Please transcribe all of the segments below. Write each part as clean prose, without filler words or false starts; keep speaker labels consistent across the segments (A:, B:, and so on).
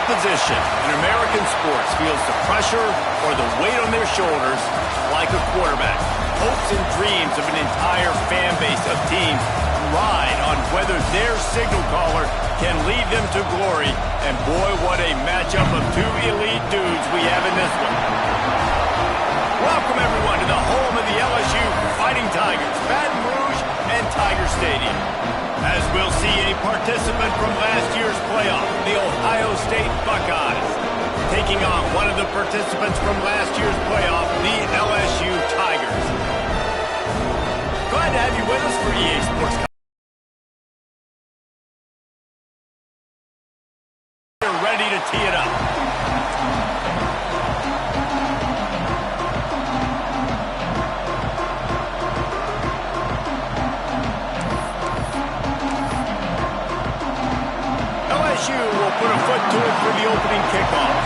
A: Position in American sports feels the pressure or the weight on their shoulders like a quarterback. Hopes and dreams of an entire fan base of teams ride on whether their signal caller can lead them to glory. And boy, what a matchup of two elite dudes we have in this one. Welcome everyone to the home of the LSU Fighting Tigers, Baton Rouge and Tiger Stadium. As we'll see a participant from last year's playoff, the Ohio State Buckeyes, taking on one of the participants from last year's playoff, the LSU Tigers. Glad to have you with us for EA Sports. They're ready to tee it up. Will put a foot to it for the opening kickoff.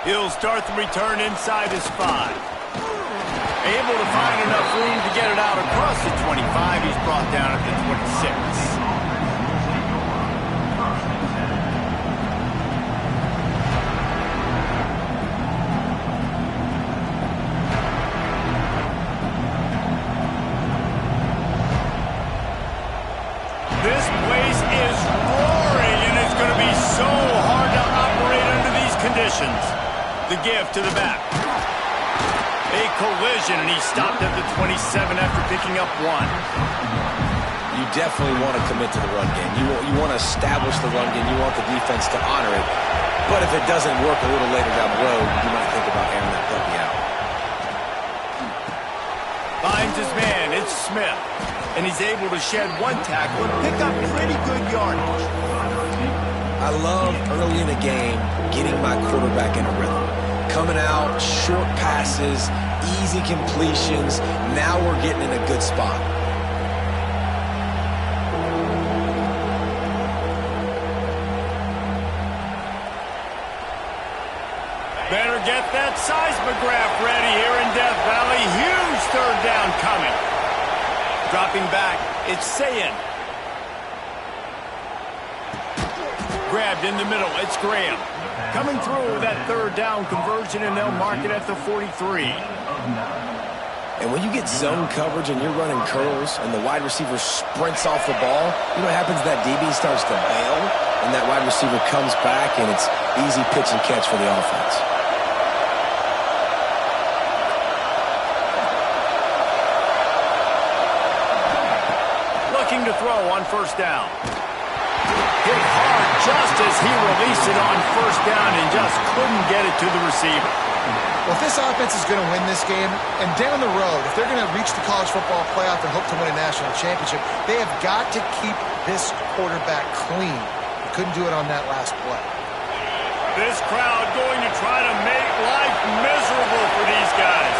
A: He'll start the return inside his 5. Able to find enough room to get it out across the 25. He's brought down at the 26. This place is roaring, and it's going to be so hard to operate under these conditions. The give to the back. A collision, and he stopped at the 27 after picking up 1.
B: You definitely want to commit to the run game. You want to establish the run game. You want the defense to honor it. But if it doesn't work a little later down the road, you might think about airing that puppy out.
A: Finds his man. It's Smith. And he's able to shed 1 tackle and pick up pretty good yardage.
B: I love early in the game getting my quarterback in a rhythm. Coming out, short passes, easy completions. Now we're getting in a good spot.
A: Better get that seismograph ready here in Death Valley. Huge 3rd down coming. Dropping back, it's Sayin. Grabbed in the middle, it's Graham. Coming through that 3rd down conversion, and they'll mark it at the 43.
B: And when you get zone coverage and you're running curls and the wide receiver sprints off the ball, you know what happens? That DB starts to bail, and that wide receiver comes back, and it's easy pitch and catch for the offense.
A: To throw on 1st down. Hit hard just as he released it on 1st down and just couldn't get it to the receiver.
C: Well, if this offense is going to win this game, and down the road, if they're going to reach the college football playoff and hope to win a national championship, they have got to keep this quarterback clean. They couldn't do it on that last play.
A: This crowd going to try to make life miserable for these guys.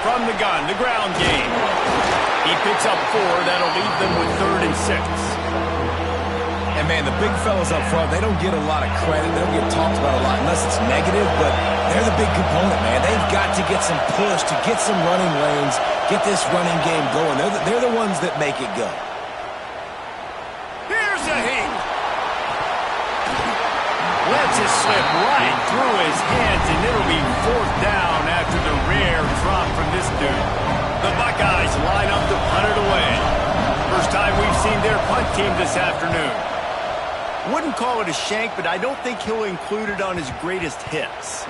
A: From the gun, the ground game. He picks up 4. That'll leave them with 3rd and 6.
B: And, man, the big fellas up front, they don't get a lot of credit. They don't get talked about a lot unless it's negative, but they're the big component, man. They've got to get some push, to get some running lanes, get this running game going. They're the ones that make it go.
A: Here's a heat. Lets it slip right through his hands, and it'll be 4th down after the rare drop from this dude. The Buckeyes line up to punt it away. First time we've seen their punt team this afternoon. Wouldn't call it a shank, but I don't think he'll include it on his greatest hits.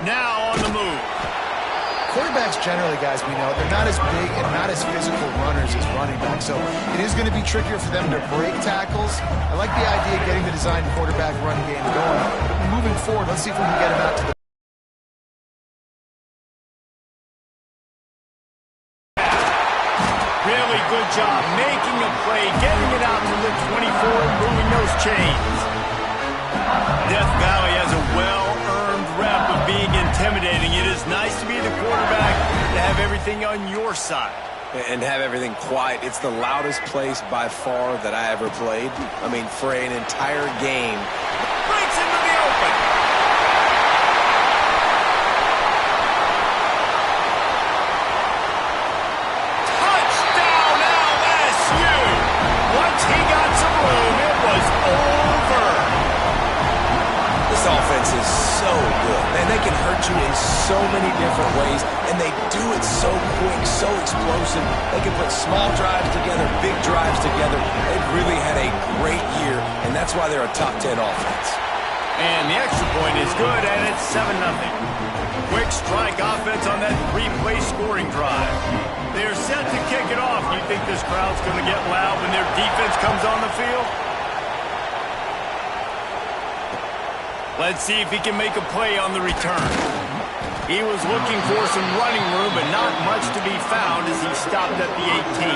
A: Now on the move.
C: Quarterbacks generally, guys, we know, they're not as big and not as physical runners as running backs, so it is going to be trickier for them to break tackles. I like the idea of getting the designed quarterback run game going. But moving forward, let's see if we can get him out to the
A: really good job making a play, getting it out to the 24, and moving those chains. Death Valley has a well-earned rep of being intimidating. It is nice to be the quarterback, to have everything on your side.
B: And have everything quiet. It's the loudest place by far that I ever played. I mean, for an entire game.
A: Breaks into the open. Touchdown LSU. Once he got some room, it was over.
B: This offense is so good. Man, they can hurt you in so many different ways, and they do it so quick, so explosive. They can put small drives together, big drives together. They've really had a great year, and that's why they're a top 10 offense.
A: And the extra point is good, and it's 7-0. Quick strike offense on that 3-play scoring drive. They're set to kick it off. You think this crowd's going to get loud when their defense comes on the field? Let's see if he can make a play on the return. He was looking for some running room, but not much to be found as he stopped at the 18.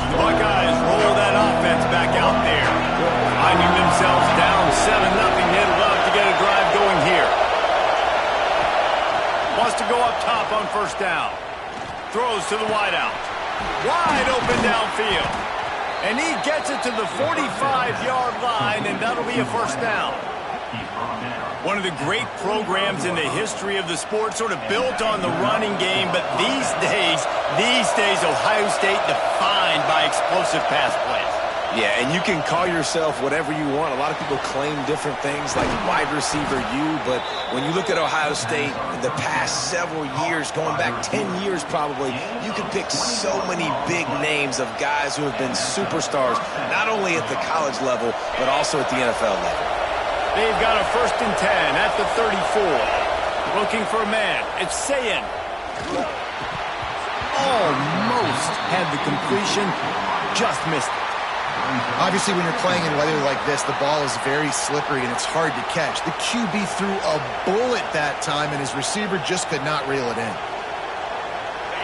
A: The Buckeyes roll that offense back out there. Finding themselves down 7-0, they'd love to get a drive going here. Wants to go up top on first down. Throws to the wideout. Wide open downfield. And he gets it to the 45-yard line, and that'll be a first down. One of the great programs in the history of the sport, sort of built on the running game, but these days, Ohio State defined by explosive pass plays.
B: Yeah, and you can call yourself whatever you want. A lot of people claim different things like wide receiver U, but when you look at Ohio State in the past several years, going back 10 years probably, you can pick so many big names of guys who have been superstars, not only at the college level, but also at the NFL level.
A: They've got a 1st and 10 at the 34. Looking for a man. It's Sayin. Almost had the completion, just missed it.
C: Obviously, when you're playing in weather like this, the ball is very slippery and it's hard to catch. The QB threw a bullet that time, and his receiver just could not reel it in.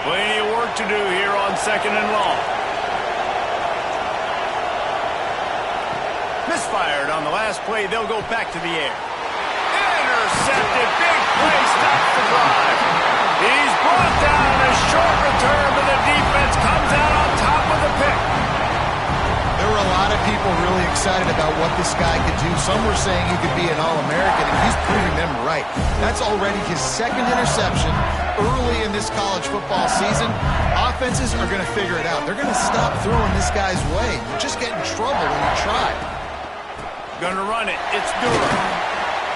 A: Plenty of work to do here on 2nd and long. Misfired on the last play. They'll go back to the air. Intercepted. Big play. Stops the drive. He's brought down. A short return, but the defense comes out on top of the pick.
C: There were a lot of people really excited about what this guy could do. Some were saying he could be an All-American, and he's proving them right. That's already his 2nd interception early in this college football season. Offenses are going to figure it out. They're going to stop throwing this guy's way. You just get in trouble when you try.
A: Gonna run it. It's Durham.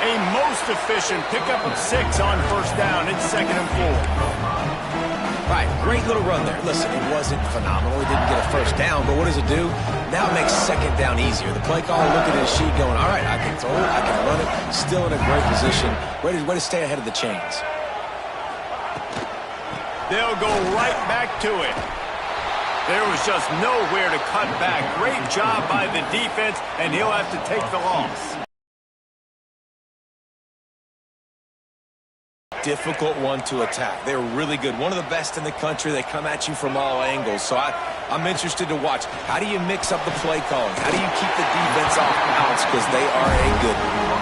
A: A most efficient pickup of 6 on first down. It's 2nd and 4.
B: Right, great little run there. Listen, it wasn't phenomenal. He didn't get a first down, but what does it do? Now it makes 2nd down easier. The play caller looking at his sheet going, all right, I can throw it, I can run it. Still in a great position. Way to stay ahead of the chains.
A: They'll go right back to it. There was just nowhere to cut back. Great job by the defense, and he'll have to take the loss.
B: Difficult one to attack. They're really good. One of the best in the country. They come at you from all angles. So I'm interested to watch. How do you mix up the play calling? How do you keep the defense off balance? Because they are a good one.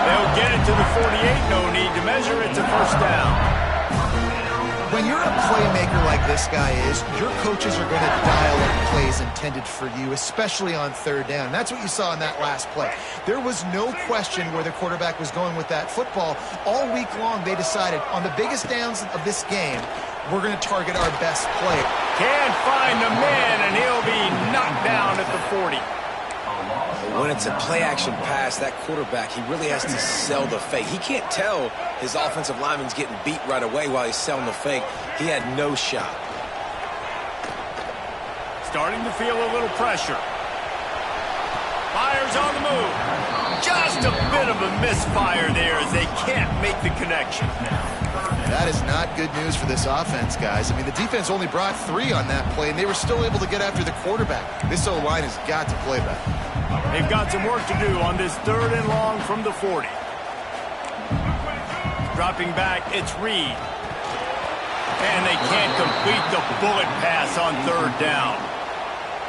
A: They'll get it to the 48. No need to measure. It's a first down.
C: When you're a playmaker like this guy is, your coaches are going to dial up plays intended for you, especially on 3rd down. That's what you saw in that last play. There was no question where the quarterback was going with that football. All week long, they decided on the biggest downs of this game, we're going to target our best player.
A: Can't find the man, and he'll be knocked down at the 40.
B: When it's a play-action pass, that quarterback, he really has to sell the fake. He can't tell his offensive lineman's getting beat right away while he's selling the fake. He had no shot.
A: Starting to feel a little pressure. Fires on the move. Just a bit of a misfire there as they can't make the connection.
C: That is not good news for this offense, guys. I mean, the defense only brought 3 on that play, and they were still able to get after the quarterback. This O-line has got to play better.
A: They've got some work to do on this 3rd and long from the 40. Dropping back, it's Reed. And they can't complete the bullet pass on 3rd down.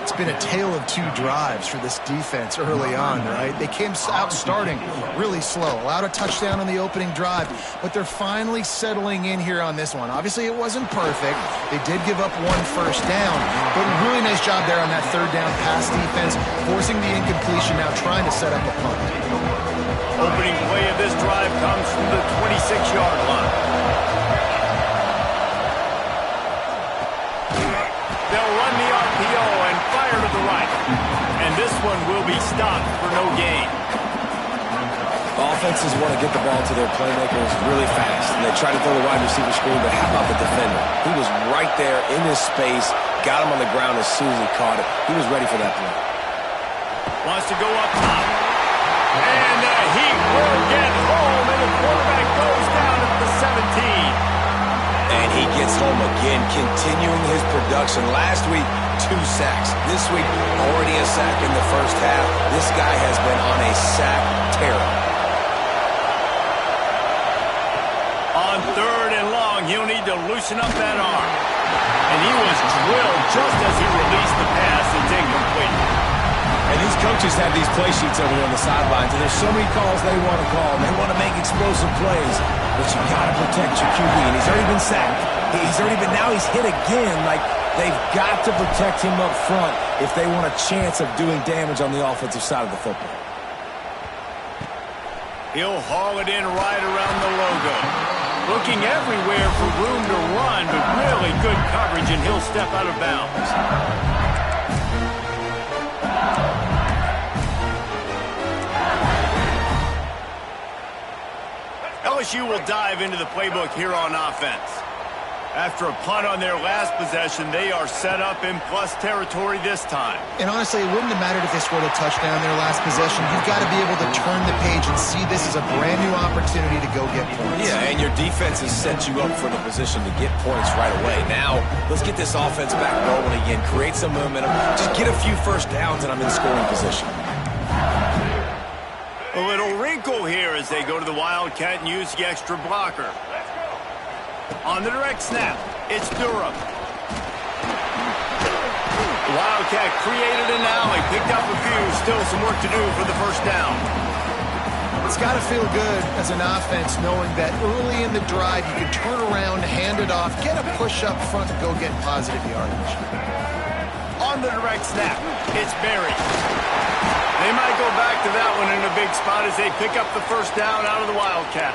C: It's been a tale of 2 drives for this defense early on, right? They came out starting really slow, allowed a touchdown on the opening drive, but they're finally settling in here on this one. Obviously, it wasn't perfect. They did give up 1 first down, but really nice job there on that 3rd down pass defense, forcing the incompletion, now trying to set up a punt.
A: Opening play of this drive comes from the 26-yard line. They'll run the RPO and fire to the right. And this one will be stopped for no gain.
B: Offenses want to get the ball to their playmakers really fast. And they try to throw the wide receiver screen, but how about the defender? He was right there in his space, got him on the ground as soon as he caught it. He was ready for that play.
A: Wants to go up top. And the Heat will get home, and the quarterback goes down at the 17.
B: And he gets home again, continuing his production. Last week, 2 sacks. This week, already a sack in the first half. This guy has been on a sack tear.
A: On 3rd and long, he'll need to loosen up that arm. And he was drilled just as he released the pass. It's incomplete.
B: And these coaches have these play sheets over there on the sidelines, and there's so many calls they want to call. They want to make explosive plays, but you got to protect your QB. And he's already been sacked. Now he's hit again. Like, they've got to protect him up front if they want a chance of doing damage on the offensive side of the football.
A: He'll haul it in right around the logo. Looking everywhere for room to run, but really good coverage, and he'll step out of bounds. LSU will dive into the playbook here on offense. After a punt on their last possession, they are set up in plus territory this time.
C: And honestly, it wouldn't have mattered if they scored a touchdown their last possession. You've got to be able to turn the page and see this as a brand new opportunity to go get points.
B: Yeah, and your defense has set you up for the position to get points right away. Now, let's get this offense back rolling again, create some momentum, just get a few first downs, and I'm in scoring position.
A: A little wrinkle here as they go to the Wildcat and use the extra blocker. On the direct snap, it's Durham. The Wildcat created an alley, picked up a few, still some work to do for the first down.
C: It's got to feel good as an offense knowing that early in the drive you can turn around, hand it off, get a push up front, and go get positive yardage.
A: On the direct snap, it's Berry. They might go back to that one in a big spot as they pick up the first down out of the Wildcat.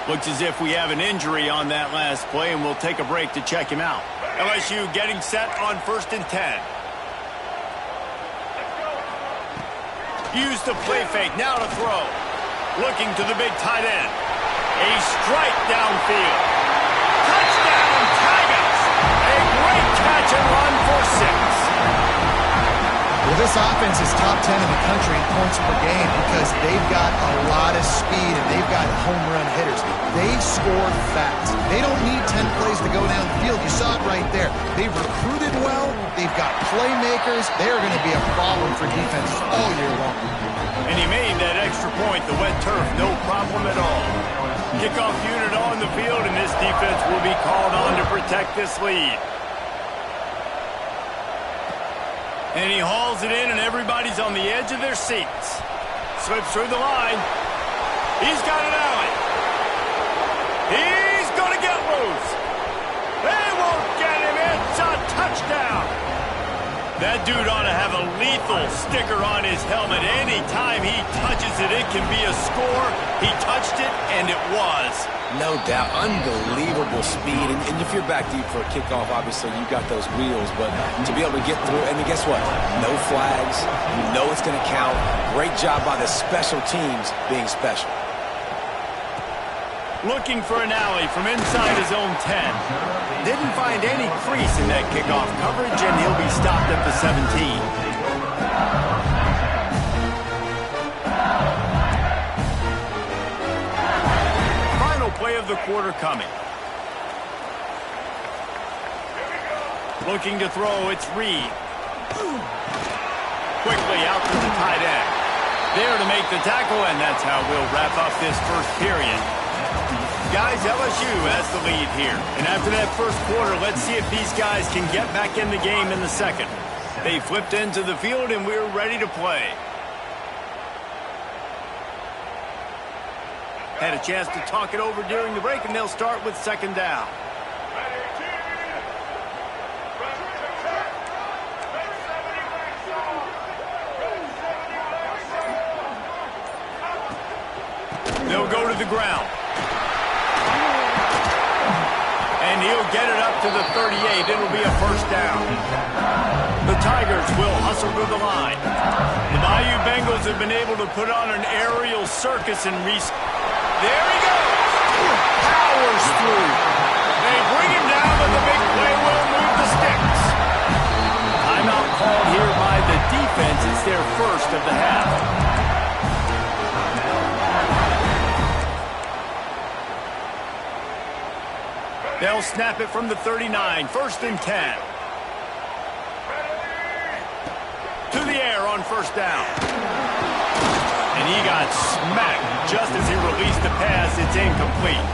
A: Looks as if we have an injury on that last play, and we'll take a break to check him out. LSU getting set on 1st and 10. Use the play fake, now to throw. Looking to the big tight end. A strike downfield. Touchdown, Tigers! A great catch and run for 6.
C: Well, this offense is top 10 in the country in points per game because they've got a lot of speed and they've got home run hitters. They score fast. They don't need 10 plays to go down the field. You saw it right there. They've recruited well. They've got playmakers. They're going to be a problem for defenses all year long.
A: And he made that extra point, the wet turf, no problem at all. Kickoff unit on the field, and this defense will be called on to protect this lead. And he hauls it in, and everybody's on the edge of their seats. Slips through the line. He's got an alley. He's going to get loose. They won't get him. It's a touchdown. That dude ought to have a lethal sticker on his helmet. Anytime he touches it, it can be a score. He touched it, and it was.
B: No doubt. Unbelievable speed. And if you're back deep for a kickoff, obviously you got those wheels. But to be able to get through, and guess what? No flags. You know it's going to count. Great job by the special teams being special.
A: Looking for an alley from inside his own 10. Didn't find any crease in that kickoff coverage, and he'll be stopped at the 17. of the quarter coming. Looking to throw, it's Reed. Quickly out to the tight end. There to make the tackle, and that's how we'll wrap up this first period. Guys, LSU has the lead here. And after that first quarter, let's see if these guys can get back in the game in the second. They flipped into the field, and we're ready to play. Had a chance to talk it over during the break, and they'll start with second down. They'll go to the ground. And he'll get it up to the 38. It'll be a first down. The Tigers will hustle to the line. The Bayou Bengals have been able to put on an aerial circus and there he goes. Powers through. They bring him down, but the big play will move the sticks. Timeout called here by the defense. It's their first of the half. They'll snap it from the 39, first and 10. To the air on first down. And he got smacked just as he released the pass. It's incomplete.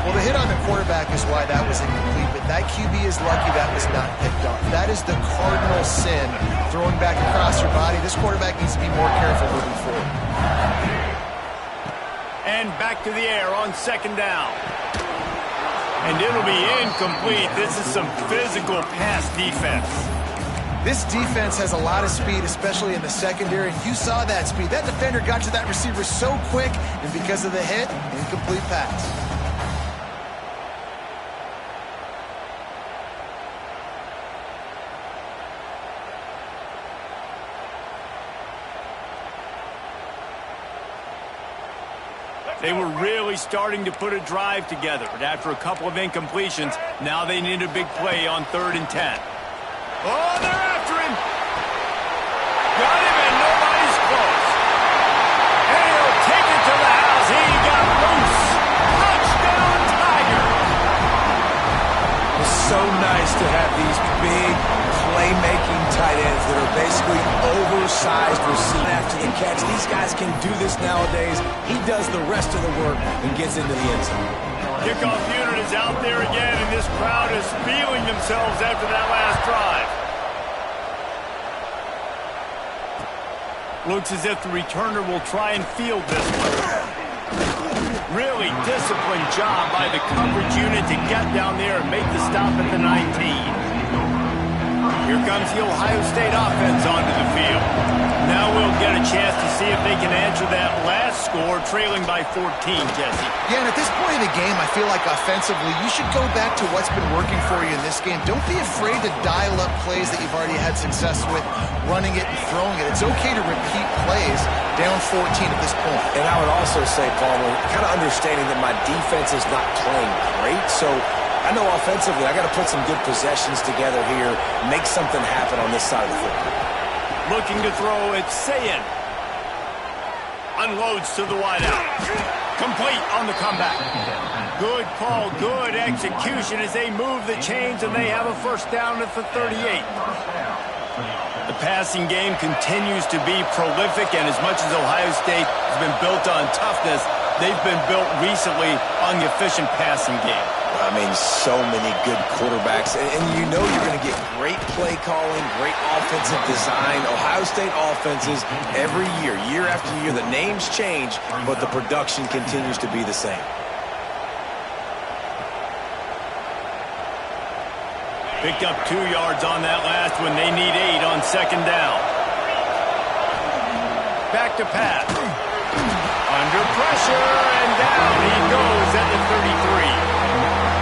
C: Well, the hit on the quarterback is why that was incomplete, but that QB is lucky that was not picked off. That is the cardinal sin, throwing back across your body. This quarterback needs to be more careful moving forward.
A: And back to the air on second down. And it'll be incomplete. This is some physical pass defense.
C: This defense has a lot of speed, especially in the secondary, and you saw that speed. That defender got to that receiver so quick, and because of the hit, incomplete pass.
A: They were really starting to put a drive together, but after a couple of incompletions, now they need a big play on 3rd and 10. Oh, they're after him. Got him, and nobody's close. And he'll take it to the house. He got loose. Touchdown, Tiger.
B: It's so nice to have these big playmaking tight ends that are basically oversized receivers after the catch. These guys can do this nowadays. He does the rest of the work and gets into the end zone.
A: Kickoff unit is out there again, and this crowd is feeling themselves after that last drive. Looks as if the returner will try and field this one. Really disciplined job by the coverage unit to get down there and make the stop at the 19. Here comes the Ohio State offense onto the field. Now we'll get a chance to see if they can answer that last score, trailing by 14, Jesse.
C: Yeah, and at this point in the game, I feel like offensively, you should go back to what's been working for you in this game. Don't be afraid to dial up plays that you've already had success with, running it and throwing it. It's okay to repeat plays down 14 at this point.
B: And I would also say, Palmer, kind of understanding that my defense is not playing great, so I know offensively I got to put some good possessions together here, make something happen on this side of the football.
A: Looking to throw, it's Sayin. Unloads to the wideout. Complete on the comeback. Good call, good execution as they move the chains, and they have a first down at the 38. The passing game continues to be prolific, and as much as Ohio State has been built on toughness, they've been built recently on the efficient passing game.
B: I mean, so many good quarterbacks, and you know you're going to get great play calling, great offensive design. Ohio State offenses every year, year after year, the names change, but the production continues to be the same.
A: Picked up 2 yards on that last one. They need 8 on second down. Back to pass. Under pressure, and down he goes at the 33.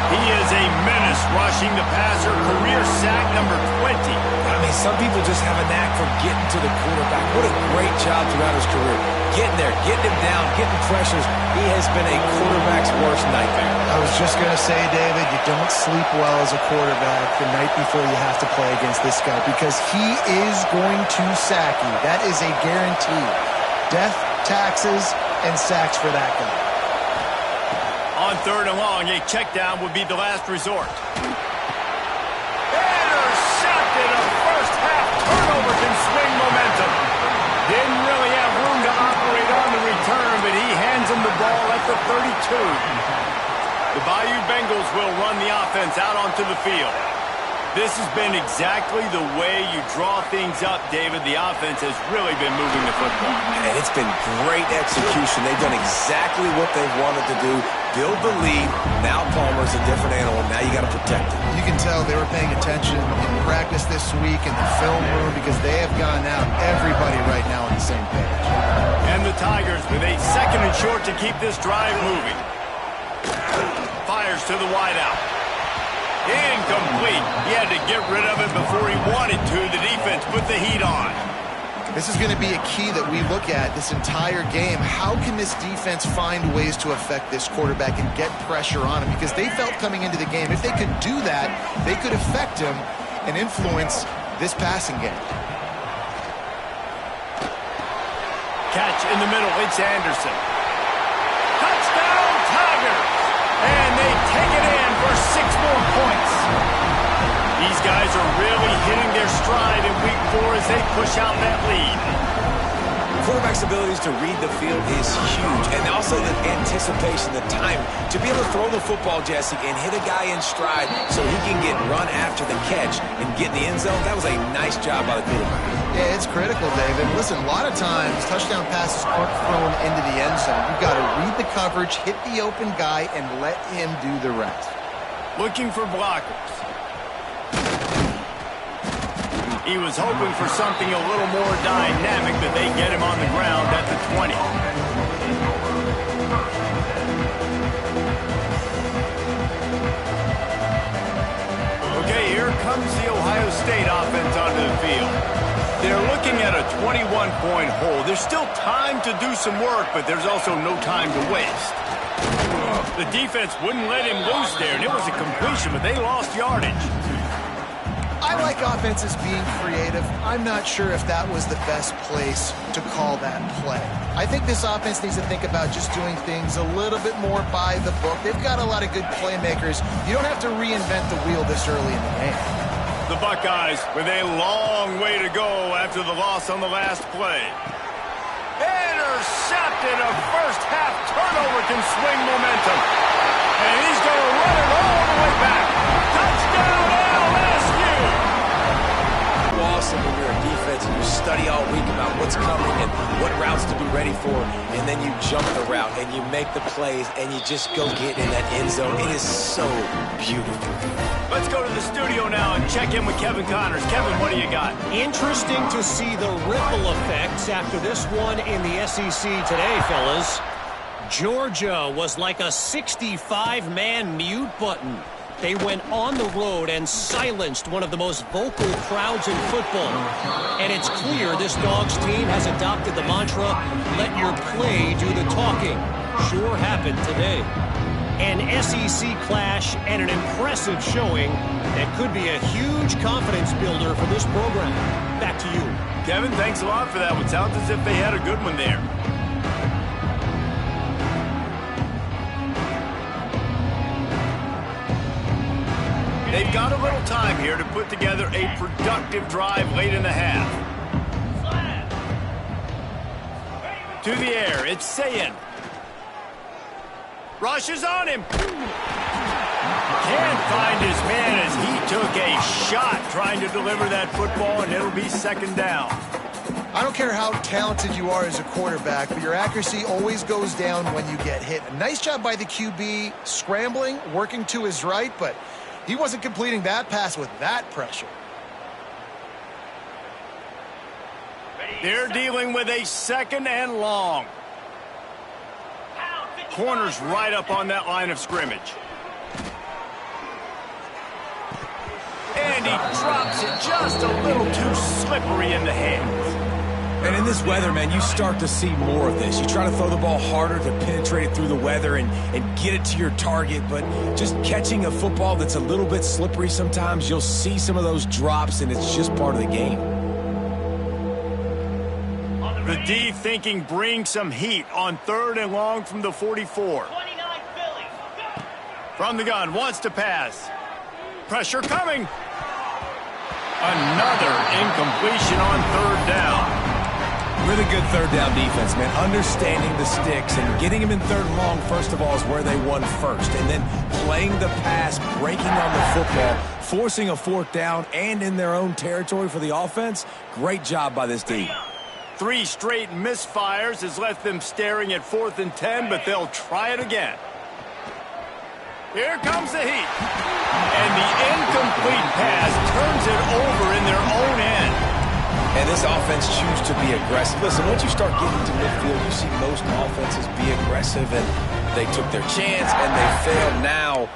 A: He is a menace rushing the passer, career sack number 20.
B: I mean, some people just have a knack for getting to the quarterback. What a great job throughout his career. Getting there, getting him down, getting pressures. He has been a quarterback's worst nightmare.
C: I was just going to say, David, you don't sleep well as a quarterback the night before you have to play against this guy because he is going to sack you. That is a guarantee. Death, taxes, and sacks for that guy.
A: On 3rd and long, a check down would be the last resort. Intercepted. A first half turnover can swing momentum. Didn't really have room to operate on the return, but he hands him the ball at the 32. The Bayou Bengals will run the offense out onto the field. This has been exactly the way you draw things up, David. The offense has really been moving the football.
B: And it's been great execution. They've done exactly what they've wanted to do. Build the lead. Now Palmer's a different animal. Now you got to protect it.
C: You can tell they were paying attention in practice this week in the film room because they have gone out, everybody right now on the same page.
A: And the Tigers with a 2nd and short to keep this drive moving. Fires to the wideout. Incomplete. He had to get rid of it before he wanted to. The defense put the heat on.
C: This is going to be a key that we look at this entire game. How can this defense find ways to affect this quarterback and get pressure on him? Because they felt coming into the game, if they could do that, they could affect him and influence this passing game.
A: Catch in the middle. It's Anderson. Touchdown, Tigers! And they take it in for 6 more points. These guys are really hitting their stride in week 4 as they push out that lead.
B: Quarterback's abilities to read the field is huge, and also the anticipation, the time to be able to throw the football, Jesse, and hit a guy in stride so he can get run after the catch and get in the end zone. That was a nice job by the quarterback.
C: Yeah, it's critical, David. Listen, a lot of times touchdown passes aren't thrown into the end zone. You've got to read the coverage, hit the open guy, and let him do the rest.
A: Looking for blockers. He was hoping for something a little more dynamic, but they get him on the ground at the 20. Okay, here comes the Ohio State offense onto the field. They're looking at a 21-point hole. There's still time to do some work, but there's also no time to waste. The defense wouldn't let him loose there, and it was a completion, but they lost yardage.
C: I like offenses being creative. I'm not sure if that was the best place to call that play. I think this offense needs to think about just doing things a little bit more by the book. They've got a lot of good playmakers. You don't have to reinvent the wheel this early in the game.
A: The Buckeyes with a long way to go after the loss on the last play. Intercepted. A first-half turnover can swing momentum. And he's going to run it all the way back. Touchdown, LSU!
B: Awesome when you're a defense and you study all week about what's coming and what routes to be ready for, and then you jump the route and you make the plays and you just go get in that end zone. It is so beautiful.
A: Let's go to the studio now and check in with Kevin Connors. Kevin, what do you got?
D: Interesting to see the ripple effects after this one in the SEC today, fellas. Georgia was like a 65-man mute button. They went on the road and silenced one of the most vocal crowds in football. And it's clear this Dogs team has adopted the mantra, let your play do the talking. Sure happened today. An SEC clash and an impressive showing that could be a huge confidence builder for this program. Back to you.
A: Kevin, thanks a lot for that one. Sounds as if they had a good one there. They've got a little time here to put together a productive drive late in the half. To the air, it's Sayin. Rushes on him. Can't find his man as he took a shot trying to deliver that football, and it'll be 2nd down.
C: I don't care how talented you are as a quarterback, but your accuracy always goes down when you get hit. A nice job by the QB scrambling, working to his right, but he wasn't completing that pass with that pressure.
A: They're dealing with a 2nd and long. Corner's right up on that line of scrimmage. And he drops it just a little too slippery in the hands.
B: And in this weather, man, you start to see more of this. You try to throw the ball harder to penetrate it through the weather and get it to your target, but just catching a football that's a little bit slippery sometimes, you'll see some of those drops, and it's just part of the game.
A: The D thinking bring some heat on 3rd and long from the 44. From the gun, wants to pass. Pressure coming. Another incompletion on third down.
B: Really good third down defense, man. Understanding the sticks and getting him in third and long, first of all, is where they won first. And then playing the pass, breaking on the football, forcing a fourth down, and in their own territory for the offense. Great job by this team.
A: 3 straight misfires has left them staring at 4th and 10, but they'll try it again. Here comes the heat. And the incomplete pass turns it over in their own end.
B: And this offense chooses to be aggressive. Listen, once you start getting to midfield, you see most offenses be aggressive, and they took their chance, and they failed. Now,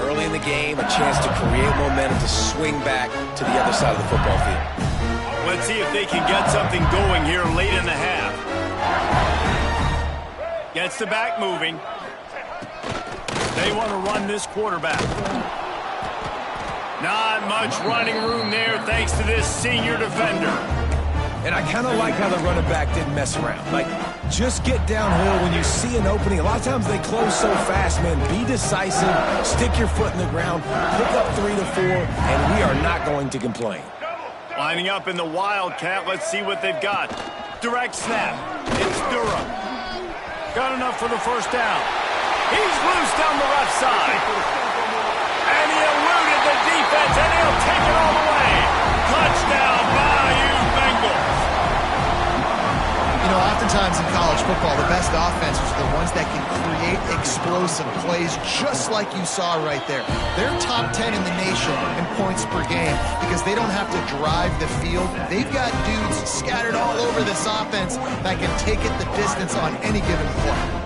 B: early in the game, a chance to create momentum to swing back to the other side of the football field.
A: Let's see if they can get something going here late in the half. Gets the back moving. They want to run this quarterback. Not much running room there thanks to this senior defender.
B: And I kind of like how the running back didn't mess around. Like, just get downhill when you see an opening. A lot of times they close so fast, man. Be decisive, stick your foot in the ground, pick up 3 to 4, and we are not going to complain.
A: Lining up in the Wildcat. Let's see what they've got. Direct snap. It's Durham. Got enough for the first down. He's loose down the left side. And he eluded the defense, and he'll take it all the way. Touchdown, Bayou Bengals.
C: You know, oftentimes in college football, the best offenses are the ones that can create explosive plays just like you saw right there. They're top 10 in the nation in points per game because they don't have to drive the field. They've got dudes scattered all over this offense that can take it the distance on any given play.